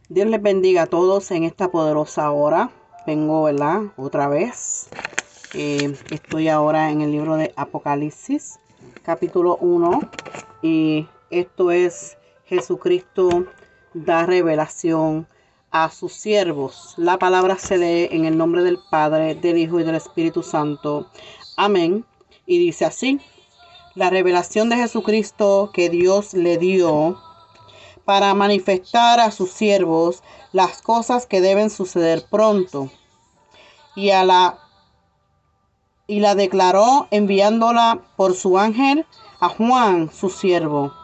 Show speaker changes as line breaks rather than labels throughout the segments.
Dios les bendiga a todos en esta poderosa hora. Vengo, ¿verdad? Otra vez. Estoy ahora en el libro de Apocalipsis, capítulo 1. Y esto es Jesucristo da revelación a sus siervos. La palabra se lee en el nombre del Padre, del Hijo y del Espíritu Santo. Amén. Y dice así: la revelación de Jesucristo que Dios le dio para manifestar a sus siervos las cosas que deben suceder pronto. Y la declaró enviándola por su ángel a Juan, su siervo.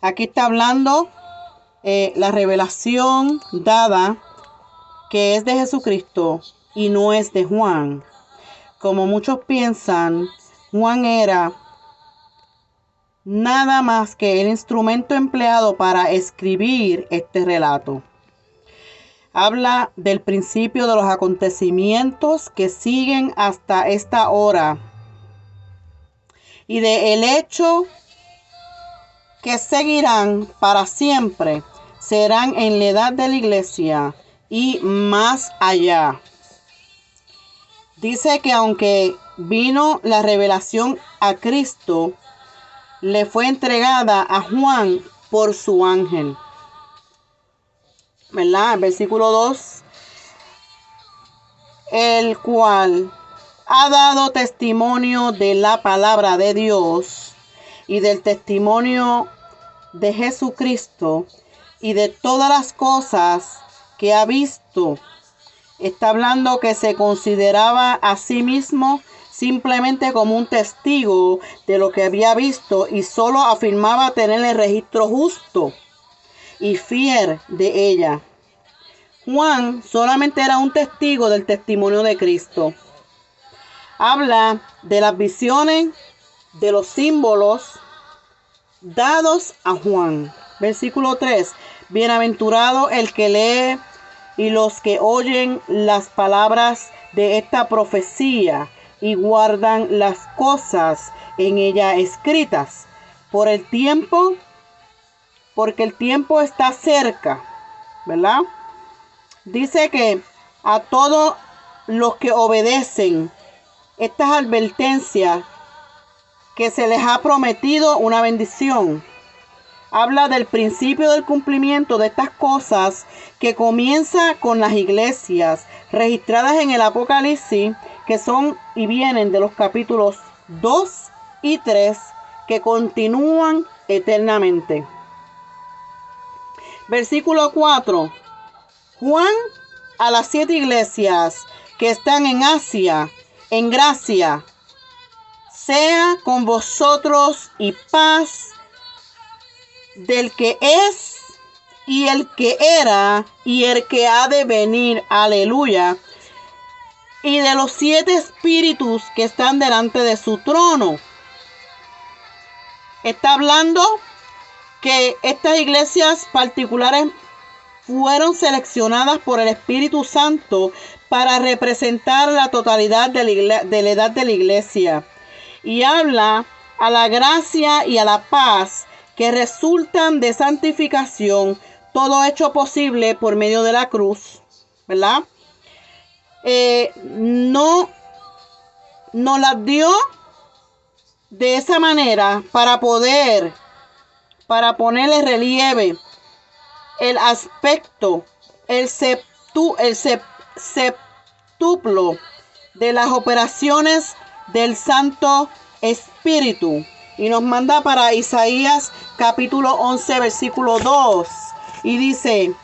Aquí está hablando la revelación dada que es de Jesucristo y no es de Juan. Como muchos piensan, Juan era nada más que el instrumento empleado para escribir este relato. Habla del principio de los acontecimientos que siguen hasta esta hora y de el hecho que seguirán para siempre, serán en la edad de la iglesia y más allá. Dice que aunque vino la revelación a Cristo, le fue entregada a Juan por su ángel. ¿Verdad? El versículo 2. El cual ha dado testimonio de la palabra de Dios y del testimonio de Jesucristo y de todas las cosas que ha visto. Está hablando que se consideraba a sí mismo simplemente como un testigo de lo que había visto y solo afirmaba tener el registro justo y fiel de ella. Juan solamente era un testigo del testimonio de Cristo. Habla de las visiones, de los símbolos dados a Juan. Versículo 3. Bienaventurado el que lee y los que oyen las palabras de esta profecía y guardan las cosas en ella escritas, porque el tiempo está cerca, ¿verdad? Dice que a todos los que obedecen estas advertencias, que se les ha prometido una bendición. Habla del principio del cumplimiento de estas cosas que comienza con las iglesias registradas en el Apocalipsis, que son y vienen de los capítulos 2 y 3, que continúan eternamente. Versículo 4. Juan a las 7 iglesias que están en Asia, en gracia, sea con vosotros y paz del que es y el que era y el que ha de venir, aleluya, y de los 7 espíritus que están delante de su trono. Está hablando que estas iglesias particulares fueron seleccionadas por el Espíritu Santo para representar la totalidad de la edad de la iglesia. Y habla a la gracia y a la paz que resultan de santificación, todo hecho posible por medio de la cruz, ¿verdad? No nos las dio de esa manera para ponerle relieve el aspecto, el septuplo de las operaciones del Santo Espíritu. Y nos manda para Isaías capítulo 11 versículo 2. Y dice: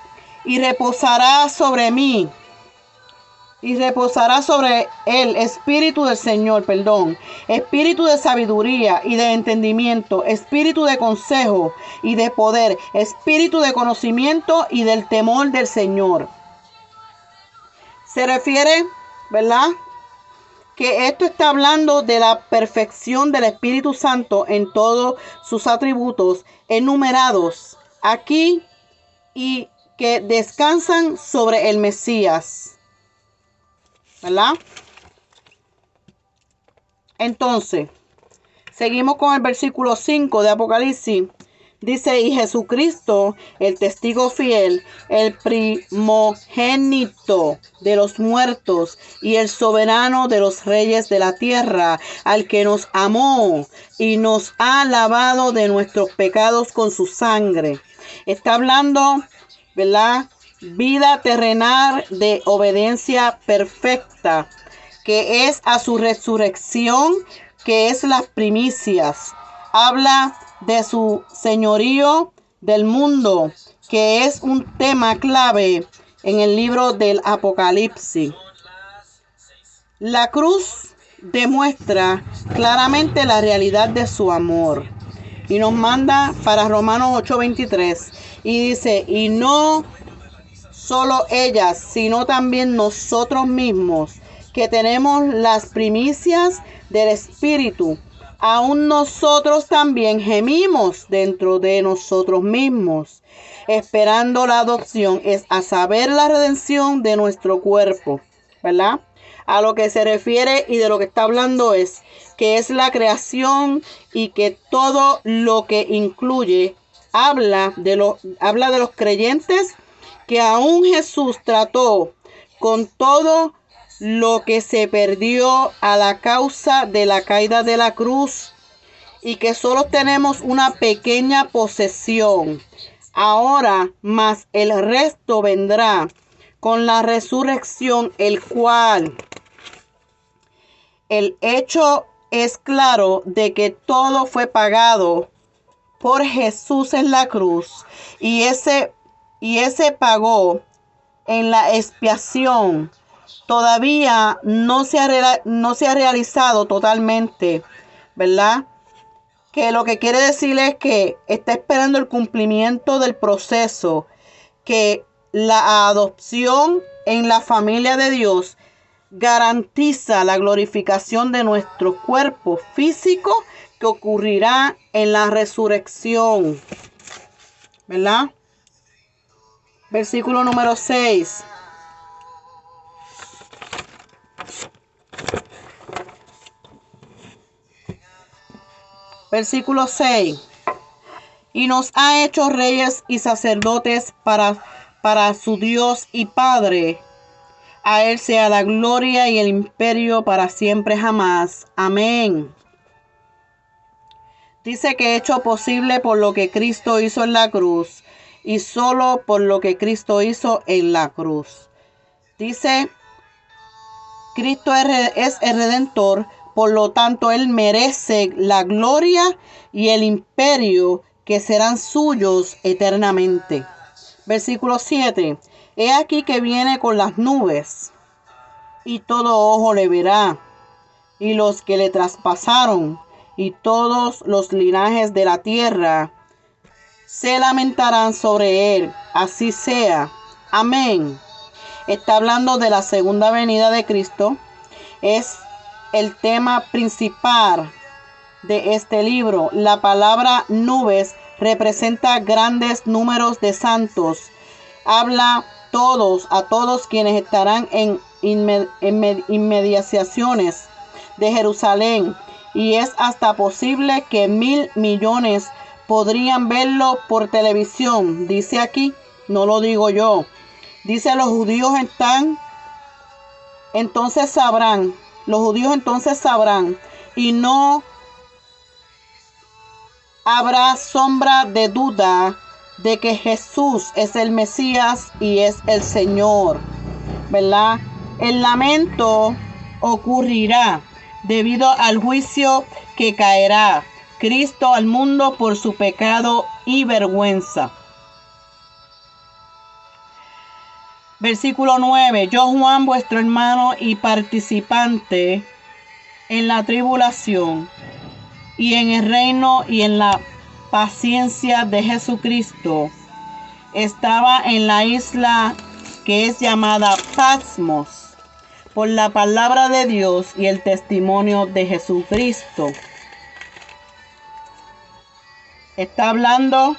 y reposará sobre mí. Y reposará sobre el espíritu del Señor, espíritu de sabiduría y de entendimiento, espíritu de consejo y de poder, espíritu de conocimiento y del temor del Señor. Se refiere, ¿verdad?, que esto está hablando de la perfección del Espíritu Santo en todos sus atributos enumerados aquí y que descansan sobre el Mesías, ¿verdad? Entonces, seguimos con el versículo 5 de Apocalipsis. Dice, y Jesucristo, el testigo fiel, el primogénito de los muertos y el soberano de los reyes de la tierra, al que nos amó y nos ha lavado de nuestros pecados con su sangre. Está hablando, ¿verdad? Vida terrenal de obediencia perfecta, que es a su resurrección, que es las primicias. Habla de su señorío del mundo, que es un tema clave en el libro del Apocalipsis. La cruz demuestra claramente la realidad de su amor y nos manda para Romanos 8:23 y dice, y no solo ellas, sino también nosotros mismos, que tenemos las primicias del Espíritu, aún nosotros también gemimos dentro de nosotros mismos, esperando la adopción, es a saber la redención de nuestro cuerpo, ¿verdad? A lo que se refiere y de lo que está hablando es que es la creación y que todo lo que incluye habla de los creyentes, que aún Jesús trató con todo lo que se perdió a la causa de la caída de la cruz y que solo tenemos una pequeña posesión ahora, más el resto vendrá con la resurrección, el cual el hecho es claro de que todo fue pagado por Jesús en la cruz y ese pago en la expiación todavía no se ha realizado totalmente, ¿verdad? Que lo que quiere decir es que está esperando el cumplimiento del proceso, que la adopción en la familia de Dios garantiza la glorificación de nuestro cuerpo físico que ocurrirá en la resurrección, ¿verdad? Versículo número 6. Versículo 6. Y nos ha hecho reyes y sacerdotes para su Dios y Padre. A Él sea la gloria y el imperio para siempre jamás. Amén. Dice que hecho posible por lo que Cristo hizo en la cruz y solo por lo que Cristo hizo en la cruz. Dice, Cristo es el Redentor, por lo tanto Él merece la gloria y el imperio que serán suyos eternamente. Versículo 7. He aquí que viene con las nubes, y todo ojo le verá, y los que le traspasaron, y todos los linajes de la tierra se lamentarán sobre él. Así sea. Amén. Está hablando de la segunda venida de Cristo. Es el tema principal de este libro. La palabra nubes representa grandes números de santos. Habla a todos quienes estarán en inmediaciones de Jerusalén, y es hasta posible que 1,000 millones podrían verlo por televisión. Dice aquí, no lo digo yo. Dice, los judíos entonces sabrán, y no habrá sombra de duda de que Jesús es el Mesías y es el Señor, ¿verdad? El lamento ocurrirá debido al juicio que caerá Cristo al mundo por su pecado y vergüenza. Versículo 9. Yo, Juan, vuestro hermano y participante en la tribulación y en el reino y en la paciencia de Jesucristo, estaba en la isla que es llamada Patmos por la palabra de Dios y el testimonio de Jesucristo. Está hablando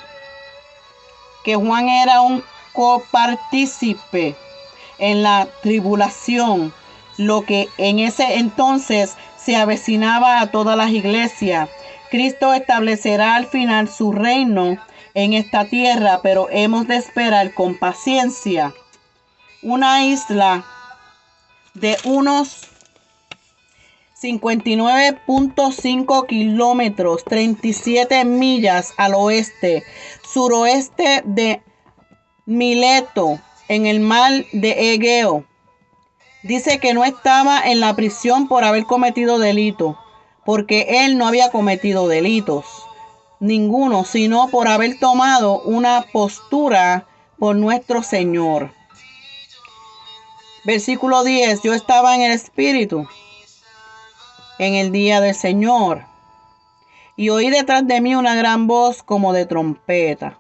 que Juan era un copartícipe en la tribulación, lo que en ese entonces se avecinaba a todas las iglesias. Cristo establecerá al final su reino en esta tierra, pero hemos de esperar con paciencia una isla de unos 59.5 kilómetros, 37 millas al oeste, suroeste de Mileto, en el mar de Egeo. Dice que no estaba en la prisión por haber cometido delito, porque él no había cometido delitos ninguno, sino por haber tomado una postura por nuestro Señor. Versículo 10. Yo estaba en el Espíritu en el día del Señor, y oí detrás de mí una gran voz como de trompeta.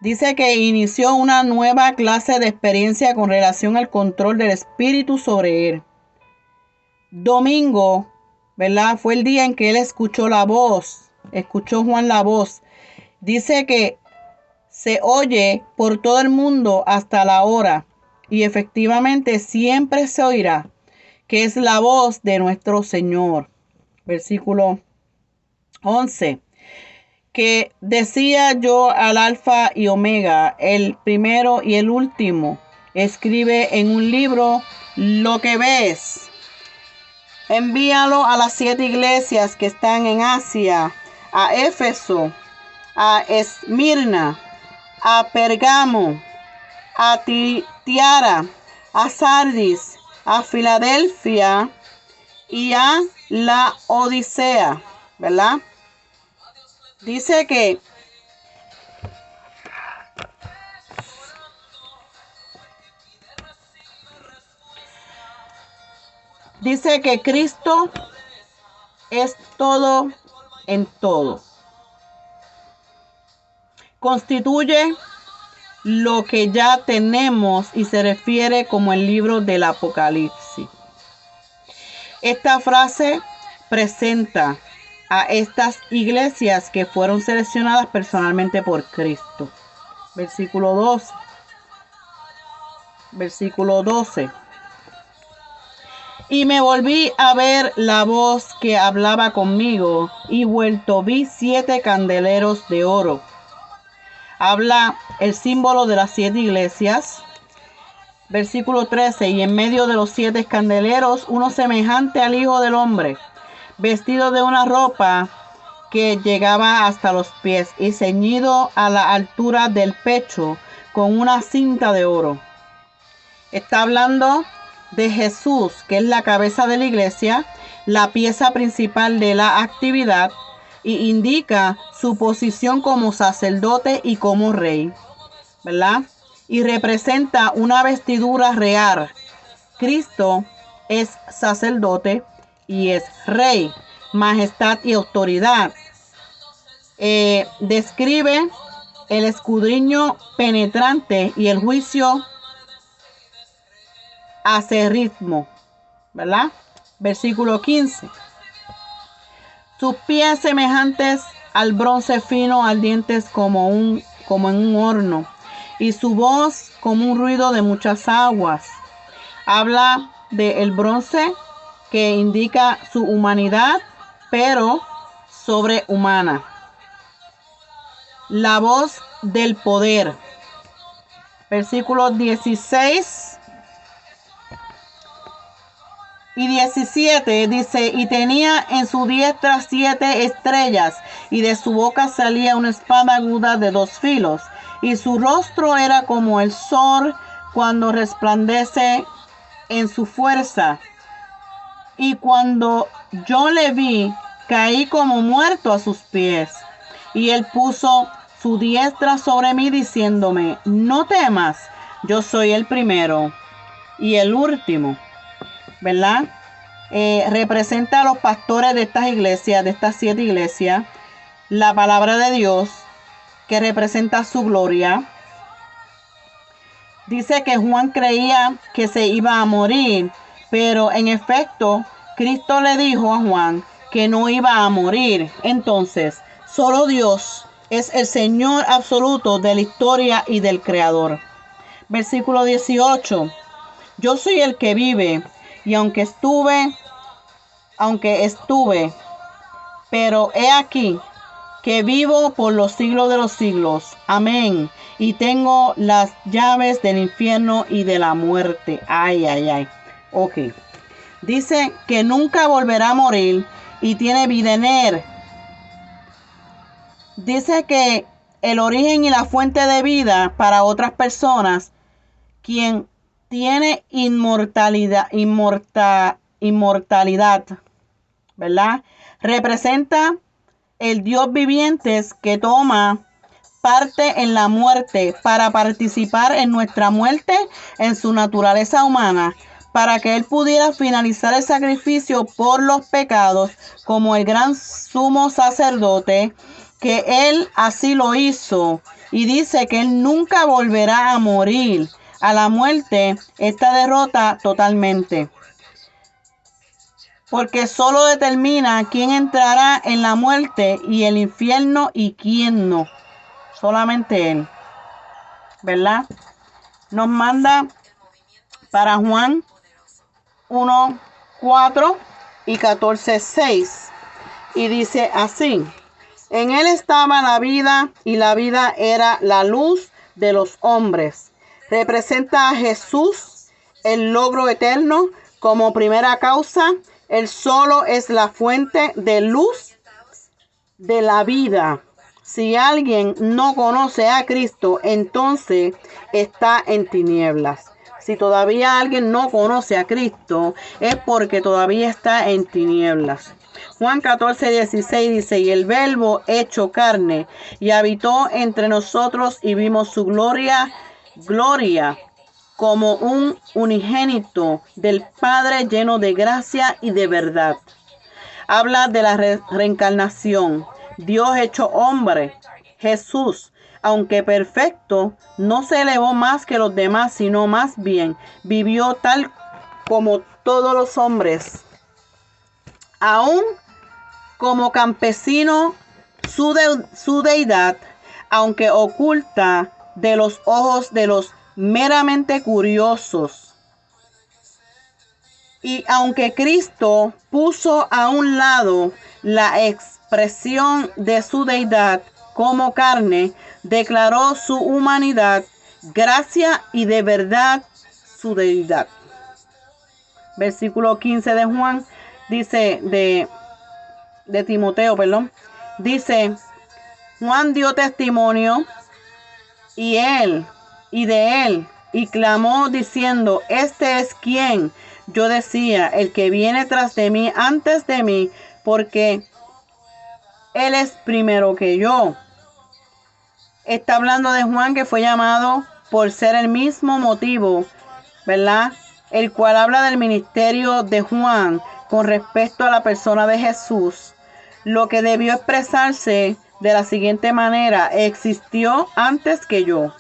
Dice que inició una nueva clase de experiencia con relación al control del Espíritu sobre él. Domingo, ¿verdad? Fue el día en que él escuchó la voz, escuchó Juan la voz. Dice que se oye por todo el mundo hasta la hora, y efectivamente siempre se oirá, que es la voz de nuestro Señor. Versículo 11. Que decía yo al Alfa y Omega, el primero y el último, escribe en un libro lo que ves. Envíalo a las 7 iglesias que están en Asia, a Éfeso, a Esmirna, a Pergamo, a Tiatira, a Sardis, a Filadelfia y a la Odisea, ¿verdad? Dice que Cristo es todo en todo. Constituye lo que ya tenemos y se refiere como el libro del Apocalipsis. Esta frase presenta a estas iglesias que fueron seleccionadas personalmente por Cristo. Versículo 2. Versículo 12. Y me volví a ver la voz que hablaba conmigo, y vuelto vi 7 candeleros de oro. Habla el símbolo de las 7 iglesias. Versículo 13. Y en medio de los 7 candeleros, uno semejante al Hijo del Hombre, vestido de una ropa que llegaba hasta los pies y ceñido a la altura del pecho con una cinta de oro. Está hablando de Jesús, que es la cabeza de la iglesia, la pieza principal de la actividad, y indica su posición como sacerdote y como rey, ¿verdad? Y representa una vestidura real. Cristo es sacerdote y es rey, majestad y autoridad. Describe el escudriño penetrante y el juicio acerrismo, ¿verdad? Versículo 15. Sus pies semejantes al bronce fino, ardientes como en un horno, y su voz como un ruido de muchas aguas. Habla del bronce, que indica su humanidad, pero sobrehumana. La voz del poder. Versículos 16 y 17 dice: y tenía en su diestra 7 estrellas, y de su boca salía una espada aguda de 2 filos, y su rostro era como el sol cuando resplandece en su fuerza. Y cuando yo le vi, caí como muerto a sus pies. Y él puso su diestra sobre mí, diciéndome: no temas, yo soy el primero y el último. ¿Verdad? Representa a los pastores de estas iglesias, de estas 7 iglesias, la palabra de Dios, que representa su gloria. Dice que Juan creía que se iba a morir, pero en efecto, Cristo le dijo a Juan que no iba a morir. Entonces, solo Dios es el Señor absoluto de la historia y del Creador. Versículo 18. Yo soy el que vive, y aunque estuve, pero he aquí, que vivo por los siglos de los siglos. Amén. Y tengo las llaves del infierno y de la muerte. Ay, ay, ay. Ok. Dice que nunca volverá a morir y tiene vida en él. Dice que el origen y la fuente de vida para otras personas, quien tiene inmortalidad, ¿verdad? Representa el Dios viviente que toma parte en la muerte para participar en nuestra muerte en su naturaleza humana, para que Él pudiera finalizar el sacrificio por los pecados como el gran sumo sacerdote, que Él así lo hizo, y dice que Él nunca volverá a morir. A la muerte está derrota totalmente, porque solo determina quién entrará en la muerte y el infierno y quién no. Solamente Él, ¿verdad? Nos manda para Juan 1, 4 y 14, 6. Y dice así: en Él estaba la vida y la vida era la luz de los hombres. Representa a Jesús, el logro eterno, como primera causa. Él solo es la fuente de luz de la vida. Si alguien no conoce a Cristo, entonces está en tinieblas. Si todavía alguien no conoce a Cristo, es porque todavía está en tinieblas. Juan 14:16 dice: y el Verbo hecho carne, y habitó entre nosotros, y vimos su gloria como un unigénito del Padre, lleno de gracia y de verdad. Habla de la reencarnación. Dios hecho hombre, Jesús, aunque perfecto, no se elevó más que los demás, sino más bien vivió tal como todos los hombres. Aún como campesino, su deidad, aunque oculta de los ojos de los meramente curiosos. Y aunque Cristo puso a un lado la expresión de su deidad como carne, declaró su humanidad, gracia y de verdad su deidad. Versículo 15 de Juan dice, de Timoteo, perdón, dice: Juan dio testimonio y de él, y clamó diciendo: este es quien yo decía, el que viene tras de mí antes de mí, porque él es primero que yo. Está hablando de Juan, que fue llamado por ser el mismo motivo, ¿verdad? El cual habla del ministerio de Juan con respecto a la persona de Jesús, lo que debió expresarse de la siguiente manera: existió antes que yo,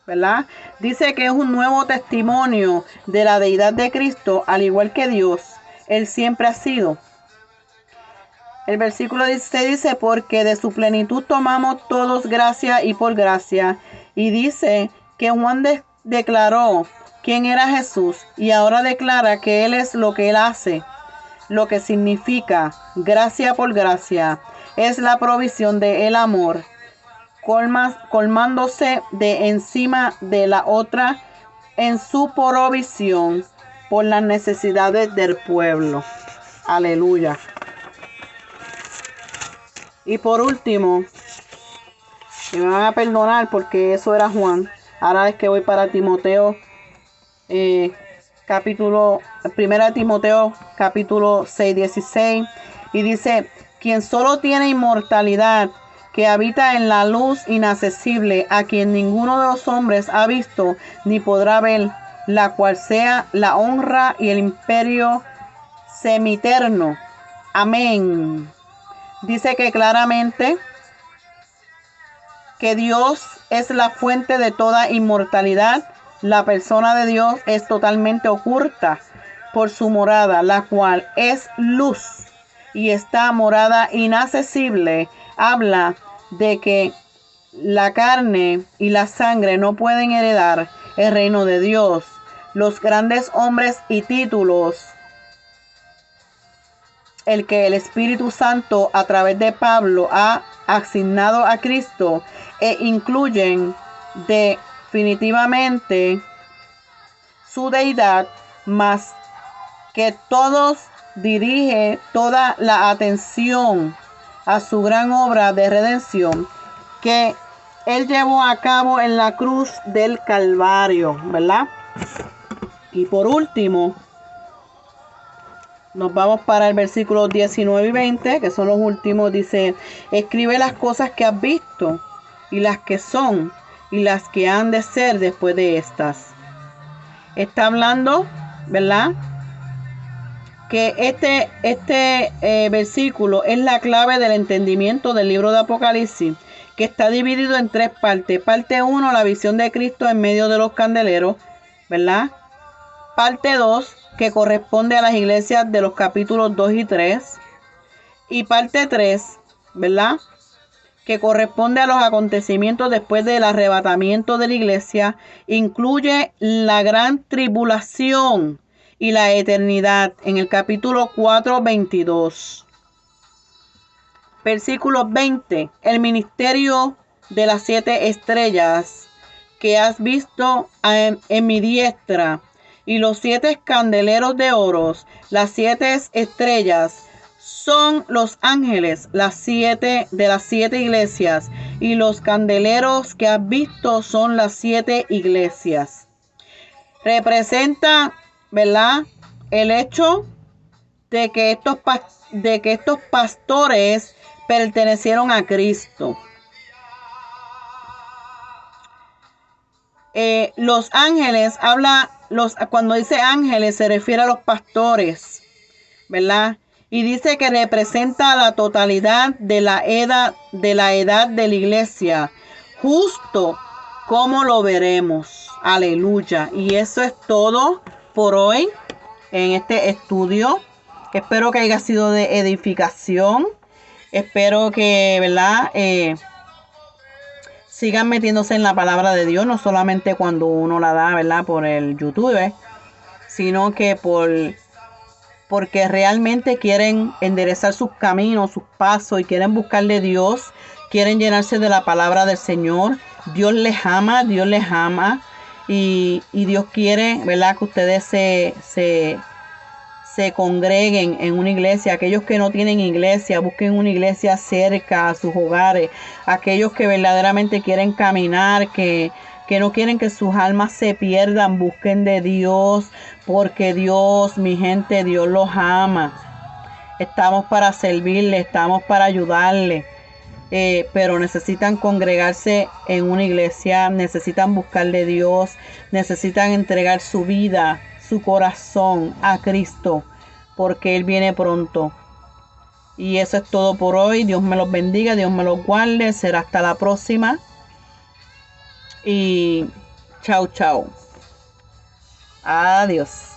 ¿verdad? Dice que es un nuevo testimonio de la deidad de Cristo, al igual que Dios. Él siempre ha sido. El versículo 16 dice: porque de su plenitud tomamos todos gracia y por gracia. Y dice que Juan declaró quién era Jesús, y ahora declara que Él es lo que Él hace, lo que significa gracia por gracia. Es la provisión de el amor, colmándose de encima de la otra en su provisión por las necesidades del pueblo. Aleluya. Y por último, me van a perdonar porque eso era Juan. Ahora es que voy para Timoteo, primera Timoteo, capítulo 6:16. Y dice: quien solo tiene inmortalidad, que habita en la luz inaccesible, a quien ninguno de los hombres ha visto ni podrá ver, la cual sea la honra y el imperio semiterno. Amén. Dice que claramente que Dios es la fuente de toda inmortalidad. La persona de Dios es totalmente oculta por su morada, la cual es luz, y esta morada inaccesible habla de que la carne y la sangre no pueden heredar el reino de Dios. Los grandes hombres y títulos el que el Espíritu Santo a través de Pablo ha asignado a Cristo e incluyen definitivamente su deidad, más que todos dirige toda la atención a su gran obra de redención que Él llevó a cabo en la cruz del Calvario, ¿verdad? Y por último, nos vamos para el versículo 19 y 20, que son los últimos. Dice: escribe las cosas que has visto, y las que son, y las que han de ser después de estas. Está hablando, ¿verdad?, que este versículo es la clave del entendimiento del libro de Apocalipsis, que está dividido en tres partes. Parte 1, la visión de Cristo en medio de los candeleros, ¿verdad? Parte 2, que corresponde a las iglesias de los capítulos 2 y 3. Y parte 3, ¿verdad?, que corresponde a los acontecimientos después del arrebatamiento de la iglesia, incluye la gran tribulación y la eternidad en el capítulo 4, 22. Versículo 20. El ministerio de las 7 estrellas que has visto en mi diestra, y los 7 candeleros de oro, las 7 estrellas son los ángeles, las 7 de las 7 iglesias, y los candeleros que has visto son las 7 iglesias. Representa, ¿verdad?, el hecho de que estos pastores pertenecieron a Cristo. Los ángeles, cuando dice ángeles se refiere a los pastores, ¿verdad? Y dice que representa la totalidad de la edad de la iglesia, justo como lo veremos. Aleluya. Y eso es todo por hoy en este estudio. Espero que haya sido de edificación. Espero que, ¿verdad?, sigan metiéndose en la palabra de Dios, no solamente cuando uno la da, ¿verdad?, por el YouTube, sino que porque realmente quieren enderezar sus caminos, sus pasos, y quieren buscar de Dios, quieren llenarse de la palabra del Señor. Dios les ama, y Dios quiere, ¿verdad?, que ustedes se congreguen en una iglesia. Aquellos que no tienen iglesia, busquen una iglesia cerca a sus hogares. Aquellos que verdaderamente quieren caminar, que no quieren que sus almas se pierdan, busquen de Dios, porque Dios, mi gente, Dios los ama. Estamos para servirle, estamos para ayudarle, pero necesitan congregarse en una iglesia, necesitan buscar de Dios, necesitan entregar su vida, su corazón a Cristo, porque Él viene pronto. Y eso es todo por hoy. Dios me los bendiga, Dios me los guarde. Será hasta la próxima. Y chao, chao. Adiós.